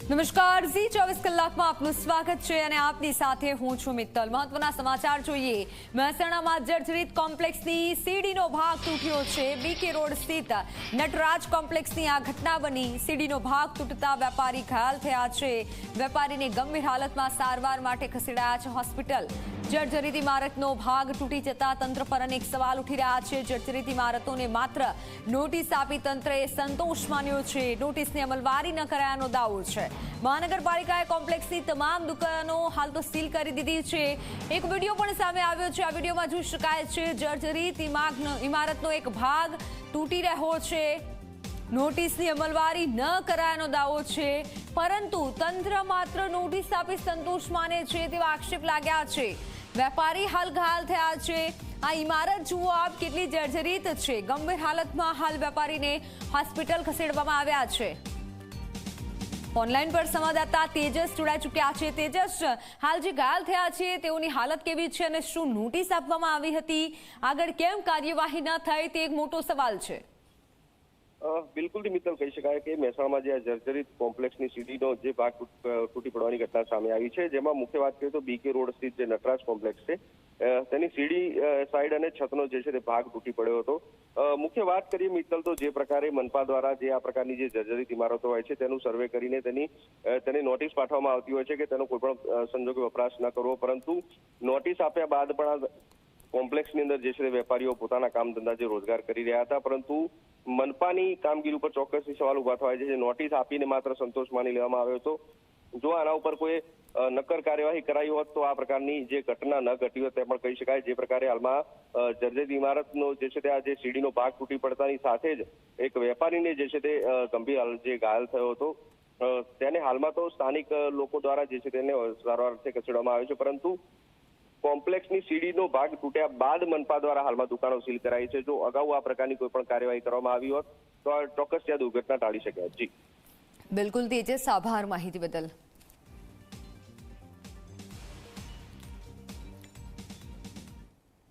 નમસ્કાર ઝી 24 કલાકમાં આપનું સ્વાગત છે અને આપની સાથે હું છું મિત્તલ। મહત્વના સમાચાર જોઈએ। મહેસાણામાં જર્જરિત કોમ્પ્લેક્સની સીડીનો ભાગ તૂટ્યો છે। બીકે રોડ સ્થિત નટરાજ કોમ્પ્લેક્સની આ ઘટના બની। સીડીનો ભાગ તૂટતા વેપારી ઘાયલ થયા છે। વેપારીને ગંભીર હાલતમાં સારવાર માટે ખસેડાયા છે હોસ્પિટલ। જર્જરિત ઇમારતનો ભાગ તૂટી જતા તંત્ર પર અનેક સવાલ ઉઠી રહ્યા છે। જર્જરિત ઇમારતોને માત્ર નોટિસ આપી તંત્રએ સંતોષ માન્યો છે। નોટિસની અમલવારી ન કરાયાનો દાવો છે। મહાનગરપાલિકાએ કોમ્પ્લેક્સની તમામ દુકાનો હાલ તો સીલ કરી દીધી છે। એક વિડીયો પણ સામે આવ્યો છે। આ વિડીયોમાં જોઈ શકાય છે જર્જરિત ઇમારતનો એક ભાગ તૂટી રહ્યો છે। નોટિસની અમલવારી ન કરાયાનો દાવો છે, પરંતુ તંત્ર માત્ર નોટિસ આપી સંતોષ માને છે તેવા આક્ષેપ લાગ્યા છે। વેપારી હાલ ઘાયલ થયા છે। આ ઇમારત જુઓ આપ કેટલી જર્જરિત છે। ગંભીર હાલતમાં હાલ વેપારીને હોસ્પિટલ ખસેડવામાં આવ્યા છે। ઓનલાઈન પર સંવાદદાતા તેજસ જોડાઈ ચૂક્યા છે। તેજસ, હાલ જે ઘાયલ થયા છે તેઓની હાલત કેવી છે અને શું નોટિસ આપવામાં આવી હતી? આગળ કેમ કાર્યવાહી ન થઈ તે એક મોટો સવાલ છે। બિલકુલ મિત્તલ, કહી શકાય કે મહેસાણામાં જે જર્જરિત કોમ્પ્લેક્સની સીડીનો જે ભાગ તૂટી પડવાની ઘટના સામે આવી છે, જેમાં મુખ્ય વાત કરીએ તો બીકે રોડ સ્થિત જે નટરાજ કોમ્પ્લેક્સ છે તેની સીડી સાઈડ અને છતનો જે છે તે ભાગ તૂટી પડ્યો હતો। મુખ્ય વાત કરીએ મિત્તલ તો જે પ્રકારે મનપા દ્વારા જે આ પ્રકારની જે જર્જરિત ઇમારતો હોય છે તેનું સર્વે કરીને તેને નોટિસ પાઠવવામાં આવતી હોય છે કે તેનો કોઈ પણ સંજોગે વપરાશ ન કરવો, પરંતુ નોટિસ આપ્યા બાદ પણ આ કોમ્પ્લેક્સની અંદર જે છે વેપારીઓ પોતાના કામ ધંધા જે રોજગાર કરી રહ્યા હતા, પરંતુ મનપાની કામગીરી ઉપર ચોક્કસથી સવાલ ઉભા થવાય છે। નોટિસ આપીને માત્ર સંતોષ માની લેવામાં આવ્યો હતો। જો આના ઉપર કોઈ નક્કર કાર્યવાહી કરાઈ હોત તો આ પ્રકારની જે ઘટના ન ઘટી હોત તે પણ કહી શકાય। જે પ્રકારે હાલમાં જર્જરિત ઇમારતનો જે છે તે આ જે સીડીનો ભાગ તૂટી પડતાની સાથે જ એક વેપારીને જે છે તે ગંભીર જે ઘાયલ થયો હતો તેને હાલમાં તો સ્થાનિક લોકો દ્વારા જે છે તેને સારવાર અર્થે ખસેડવામાં આવ્યો છે, પરંતુ કોમ્પ્લેક્સની સીડીનો ભાગ તૂટ્યા બાદ મનપા દ્વારા હાલમાં દુકાનો સીલ કરાઈ છે। જો અગાઉ આ પ્રકારની કોઈ પણ કાર્યવાહી કરવામાં આવી હોત તો ચોક્કસ આ દુર્ઘટના ટાળી શક્યા। જી બિલકુલ તેજસ, આભાર માહિતી બદલ।